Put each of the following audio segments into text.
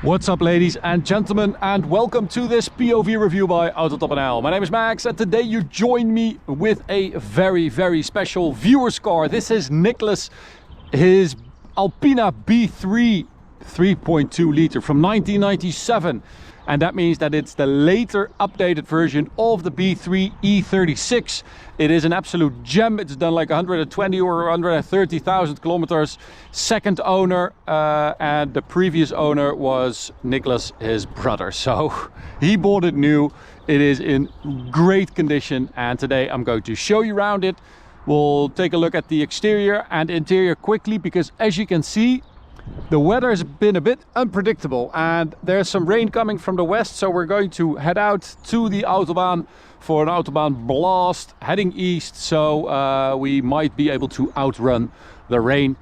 What's up, ladies and gentlemen, and welcome to this POV review by Autobahn. My name is Max, and today you join me with a very special viewer's car. This is Nicholas, his ALPINA B3 3.2 liter from 1997. And that means that it's the later updated version of the B3 E36. It is an absolute gem. It's done like 120 or 130,000 kilometers. Second owner, and the previous owner was Nicholas, his brother. So he bought it new. It is in great condition, and today I'm going to show you around it. We'll take a look at the exterior and interior quickly, because as you can see, the weather has been a bit unpredictable and there's some rain coming from the west, so we're going to head out to the Autobahn for an Autobahn blast heading east, so we might be able to outrun the rain.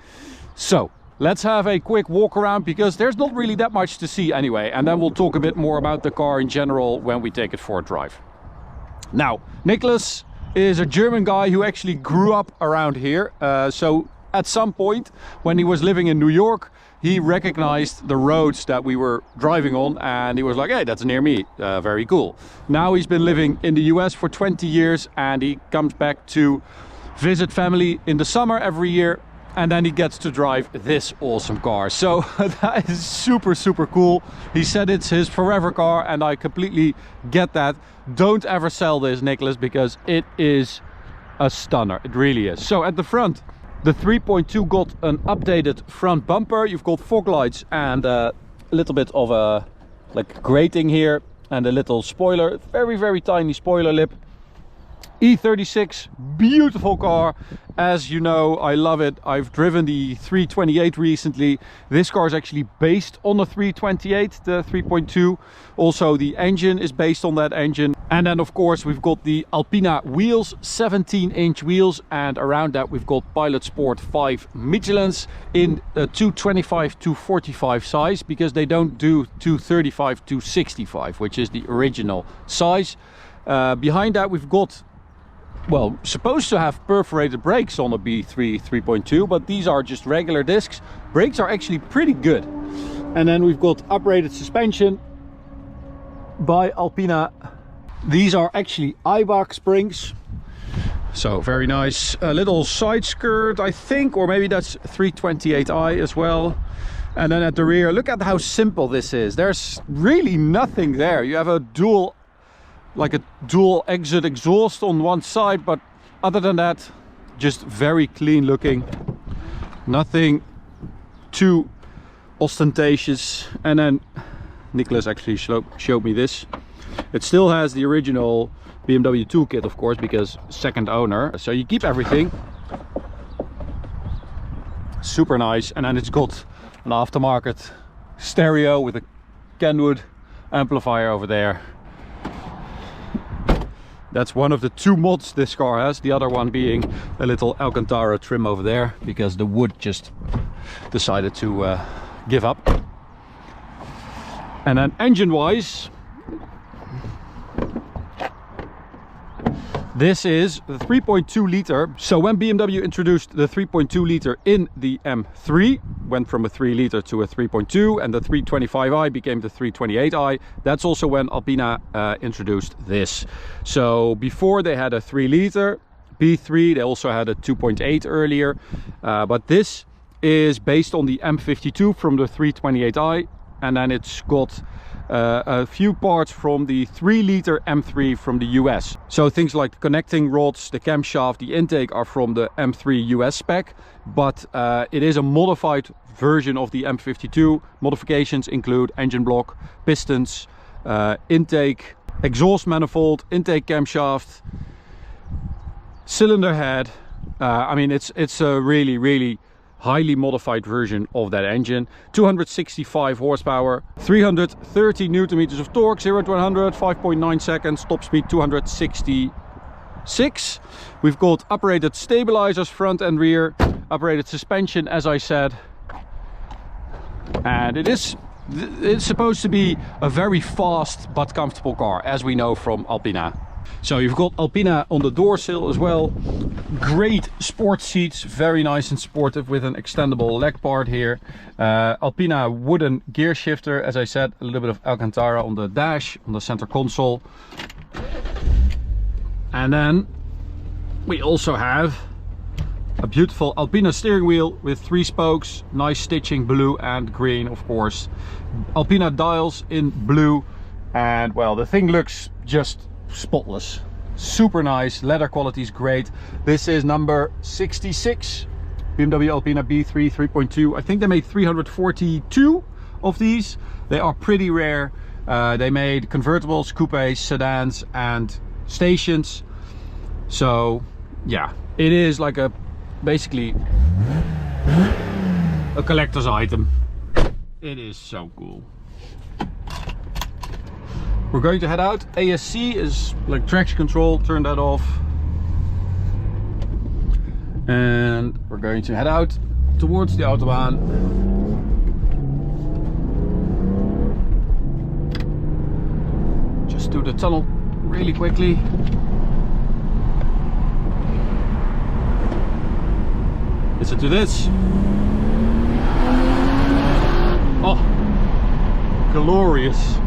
So let's have a quick walk around, because there's not really that much to see anyway, and then we'll talk a bit more about the car in general when we take it for a drive. Now, Nicholas is a German guy who actually grew up around here, so at some point when he was living in New York, he recognized the roads that we were driving on, and he was like, hey, that's near me, very cool. Now he's been living in the US for 20 years, and he comes back to visit family in the summer every year, and then he gets to drive this awesome car. So that is super cool. He said it's his forever car, and I completely get that. Don't ever sell this, Nicholas, because it is a stunner. It really is. So at the front, the 3.2 got an updated front bumper. You've got fog lights and a little bit of a grating here, and a little spoiler, very tiny spoiler lip. E36, beautiful car. As you know, I love it. I've driven the 328 recently. This car is actually based on the 328, the 3.2. Also, the engine is based on that engine. And then, of course, we've got the ALPINA wheels, 17-inch wheels. And around that, we've got Pilot Sport 5 Michelins in a 225/245 size, because they don't do 235/265, which is the original size. Behind that, we've got, well, supposed to have perforated brakes on a B3 3.2, but these are just regular discs. Brakes are actually pretty good. And then we've got uprated suspension by ALPINA. These are actually Eibach springs, so very nice. A little side skirt, I think, or maybe that's 328i as well. And then at the rear, look at how simple this is. There's really nothing there. You have a dual exit exhaust on one side, but other than that, just very clean looking, nothing too ostentatious. And then Nicholas actually showed me this. It still has the original BMW toolkit, of course, because second owner, so you keep everything. Super nice. And then it's got an aftermarket stereo with a Kenwood amplifier over there. That's one of the two mods this car has, the other one being a little Alcantara trim over there, because the wood just decided to give up. And then engine wise, this is the 3.2 liter. So when BMW introduced the 3.2 liter in the M3, went from a 3 liter to a 3.2, and the 325i became the 328i. That's also when ALPINA introduced this. So before they had a 3 liter B3, they also had a 2.8 earlier, but this is based on the M52 from the 328i, and then it's got a few parts from the 3 liter M3 from the US. So things like the connecting rods, the camshaft, the intake are from the M3 US spec, but it is a modified version of the M52. Modifications include engine block, pistons, intake, exhaust manifold, intake camshaft, cylinder head. I mean, it's a really highly modified version of that engine. 265 horsepower, 330 newton meters of torque, 0 to 100, 5.9 seconds, top speed 266. We've got uprated stabilizers front and rear, uprated suspension, as I said, and it's supposed to be a very fast but comfortable car, as we know from ALPINA. So you've got ALPINA on the door sill as well. Great sport seats, very nice and sportive with an extendable leg part here. ALPINA wooden gear shifter, as I said, a little bit of Alcantara on the dash, on the center console. And then we also have a beautiful ALPINA steering wheel with 3 spokes, nice stitching, blue and green, of course. ALPINA dials in blue, and well, the thing looks just spotless. Super nice, leather quality is great. This is number 66, BMW ALPINA B3 3.2. I think they made 342 of these. They are pretty rare. They made convertibles, coupes, sedans and stations. So yeah, it is like a basically a collector's item. It is so cool. We're going to head out. ASC is like traction control, turn that off. And we're going to head out towards the Autobahn. Just do the tunnel really quickly. Listen to this. Oh, glorious.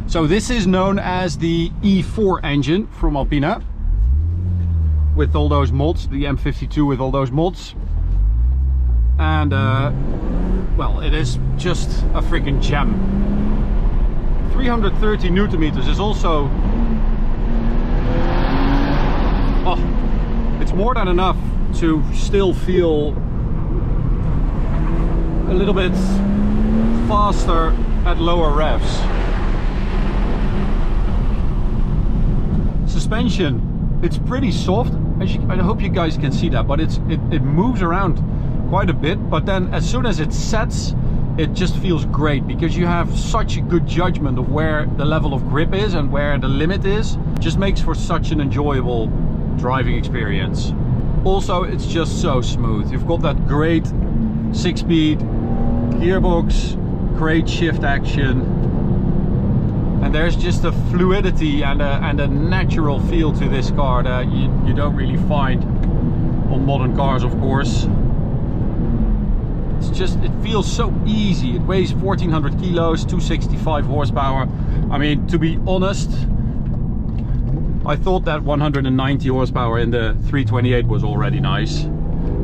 So this is known as the E4 engine from ALPINA, with all those mods, the M52 with all those mods. And well, it is just a freaking gem. 330 Newton meters is also, oh, it's more than enough to still feel a little bit faster at lower revs. Suspension, it's pretty soft. I hope you guys can see that, but it moves around quite a bit, but then as soon as it sets, it just feels great because you have such a good judgment of where the level of grip is and where the limit is. Just makes for such an enjoyable driving experience. Also, it's just so smooth. You've got that great 6-speed gearbox, great shift action, and there's just a fluidity and a natural feel to this car that you don't really find on modern cars, of course. It's just, it feels so easy. It weighs 1400 kilos, 265 horsepower. I mean, to be honest, I thought that 190 horsepower in the 328 was already nice.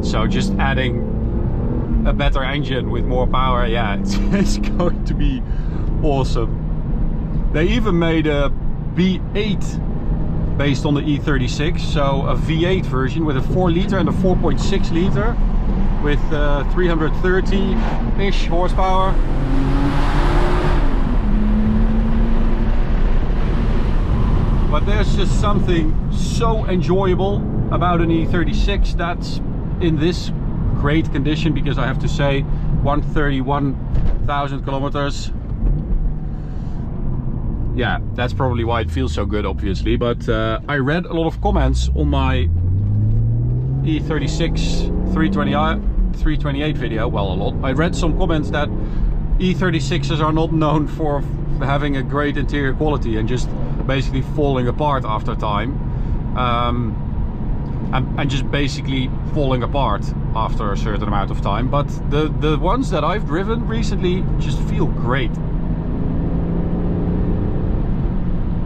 So just adding a better engine with more power, yeah, it's going to be awesome. They even made a V8 based on the E36, so a V8 version with a 4 liter and a 4.6 liter with 330-ish horsepower. But there's just something so enjoyable about an E36 that's in this great condition, because I have to say 131,000 kilometers. Yeah, that's probably why it feels so good, obviously. But I read a lot of comments on my E36 328 video. Well, a lot. I read some comments that E36s are not known for having a great interior quality and just basically falling apart after time. And just basically falling apart after a certain amount of time. But the ones that I've driven recently just feel great.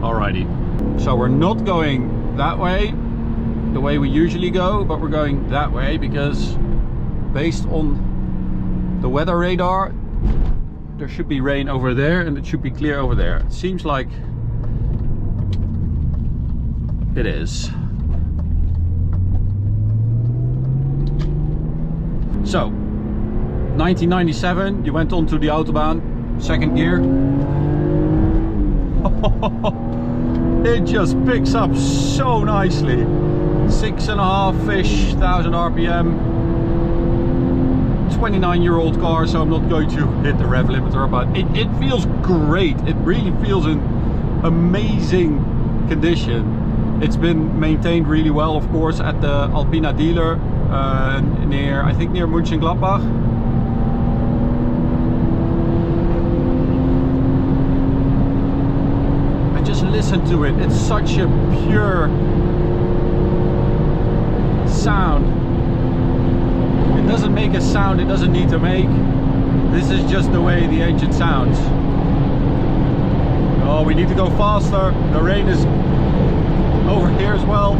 Alrighty, so we're not going that way, the way we usually go, but we're going that way because based on the weather radar, there should be rain over there and it should be clear over there. It seems like it is. So, 1997, you went on to the Autobahn, second gear. It just picks up so nicely. 6.5-ish thousand RPM. 29-year-old car, so I'm not going to hit the rev limiter, but it feels great. It really feels in amazing condition. It's been maintained really well, of course, at the ALPINA dealer near, I think near Mönchengladbach. listen to it, it's such a pure sound. It doesn't make a sound it doesn't need to make. This is just the way the engine sounds. Oh, we need to go faster. The rain is over here as well.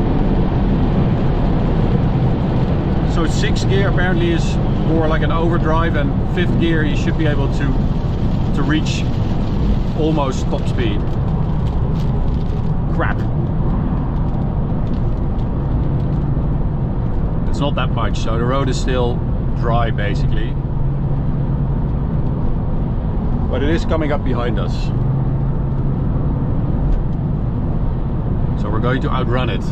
So 6th gear apparently is more like an overdrive, and 5th gear you should be able to reach almost top speed. Crap. It's not that much, so the road is still dry basically. But it is coming up behind us. So we're going to outrun it.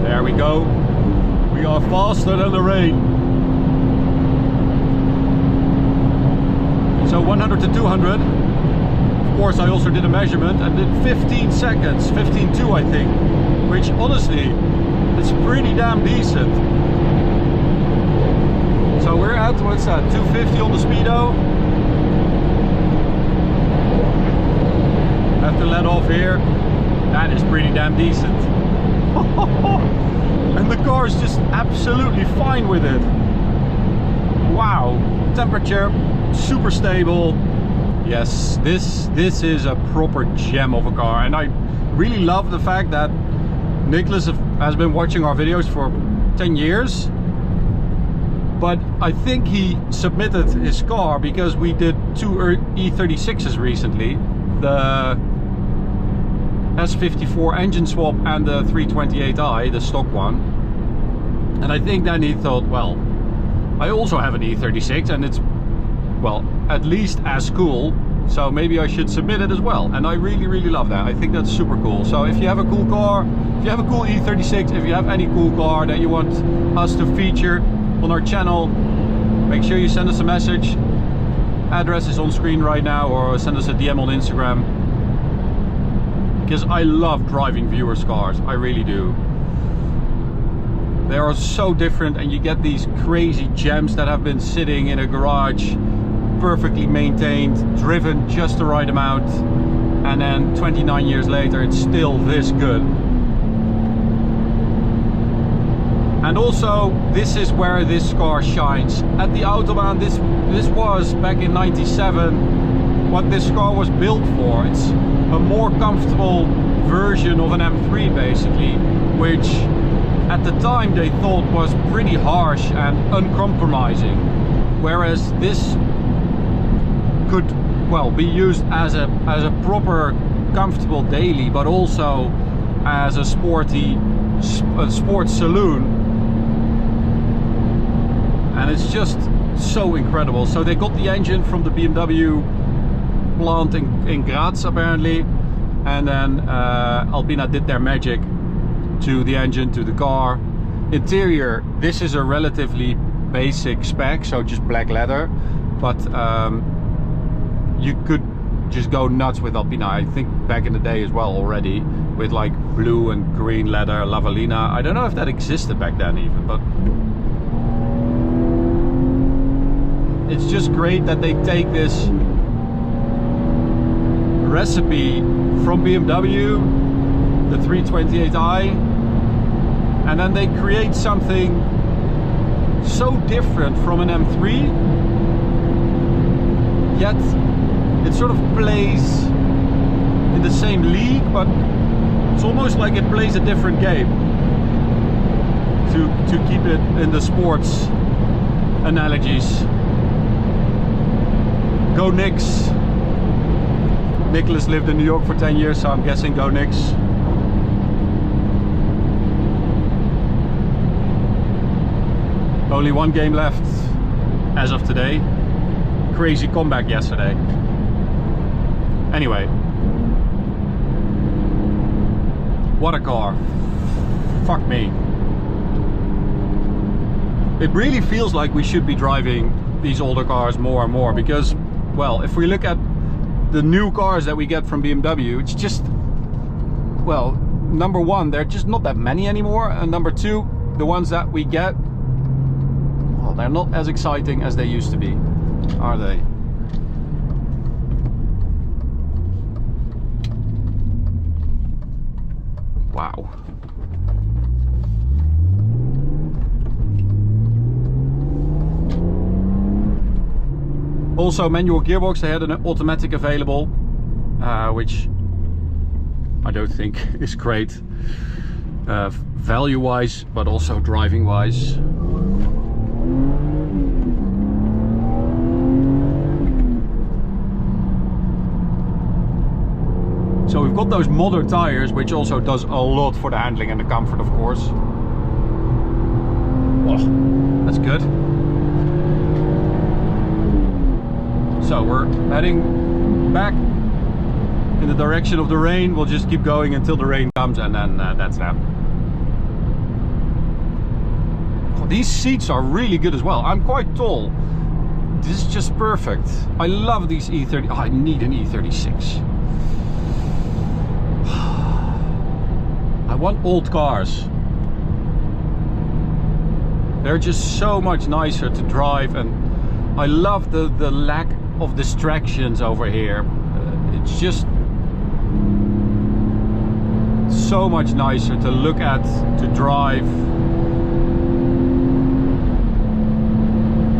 There we go. We are faster than the rain. So 100 to 200. Of course, I also did a measurement and did 15 seconds, 15.2 I think, which honestly, it's pretty damn decent. So we're at, what's that, 250 on the speedo. Have to let off here. That is pretty damn decent. And the car is just absolutely fine with it. Wow, temperature, super stable. Yes, this is a proper gem of a car, and I really love the fact that Nicholas has been watching our videos for 10 years. But I think he submitted his car because we did 2 E36s recently. The S54 engine swap and the 328i, the stock one. And I think then he thought, well, I also have an E36 and it's, well, at least as cool, so maybe I should submit it as well. And I really love that. I think that's super cool. So if you have a cool car, if you have a cool E36, if you have any cool car that you want us to feature on our channel, make sure you send us a message. Address is on screen right now, or send us a DM on Instagram, because I love driving viewers' cars. I really do. They are so different, and you get these crazy gems that have been sitting in a garage, perfectly maintained, driven just the right amount, and then 29 years later it's still this good. And also, this is where this car shines. At the Autobahn, this was back in '97 what this car was built for. It's a more comfortable version of an M3 basically, which at the time they thought was pretty harsh and uncompromising, whereas this could, well, be used as a proper comfortable daily, but also as a sporty sports saloon. And it's just so incredible. So they got the engine from the BMW plant in Graz apparently, and then ALPINA did their magic to the engine, to the car. Interior, this is a relatively basic spec, so just black leather, but you could just go nuts with ALPINA. I think back in the day as well already, with like blue and green leather, Lavalina. I don't know if that existed back then even, but it's just great that they take this recipe from BMW, the 328i, and then they create something so different from an M3, yet it sort of plays in the same league, but it's almost like it plays a different game, to keep it in the sports analogies. Go Knicks. Nicholas lived in New York for 10 years, so I'm guessing go Knicks. Only one game left as of today. Crazy comeback yesterday. Anyway. What a car. Fuck me. It really feels like we should be driving these older cars more and more, because, well, if we look at the new cars that we get from BMW, it's just well, number one, they're just not that many anymore, and number two, the ones that we get, well, they're not as exciting as they used to be, are they? Wow. Also, manual gearbox. They had an automatic available, which I don't think is great value-wise, but also driving-wise. So we've got those modern tires, which also does a lot for the handling and the comfort, of course. Oh, that's good. So we're heading back in the direction of the rain. We'll just keep going until the rain comes, and then that's that. Oh, these seats are really good as well. I'm quite tall. This is just perfect. I love these E30. Oh, I need an E36. I want old cars. They're just so much nicer to drive, and I love the lack of distractions over here. It's just so much nicer to look at, to drive.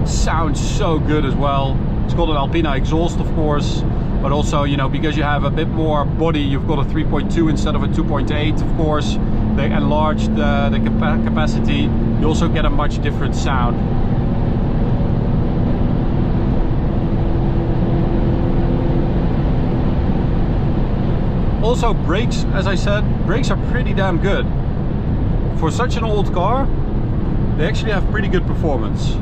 It sounds so good as well. It's got an ALPINA exhaust, of course, but also, you know, because you have a bit more body, you've got a 3.2 instead of a 2.8, of course. They enlarged the capacity. You also get a much different sound. Also, brakes, as I said, brakes are pretty damn good. For such an old car, they actually have pretty good performance.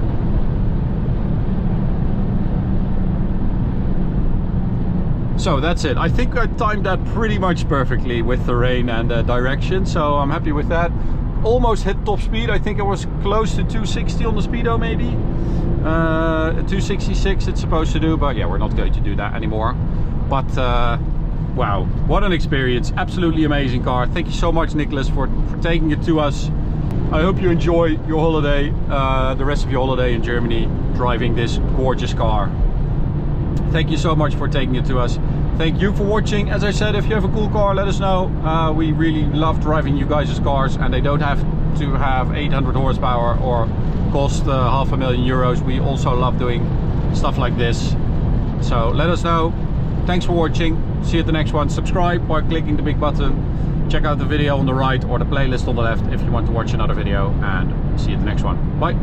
So that's it. I think I timed that pretty much perfectly with the rain and the direction, so I'm happy with that. Almost hit top speed. I think it was close to 260 on the speedo, maybe. 266 it's supposed to do, but yeah, we're not going to do that anymore. But wow, what an experience. Absolutely amazing car. Thank you so much, Nicholas, for taking it to us. I hope you enjoy your holiday, the rest of your holiday in Germany, driving this gorgeous car. Thank you so much for taking it to us. Thank you for watching. As I said, if you have a cool car, let us know. We really love driving you guys' cars, and they don't have to have 800 horsepower or cost €500,000. We also love doing stuff like this. So let us know. Thanks for watching. See you at the next one. Subscribe by clicking the big button. Check out the video on the right or the playlist on the left if you want to watch another video, and see you at the next one. Bye.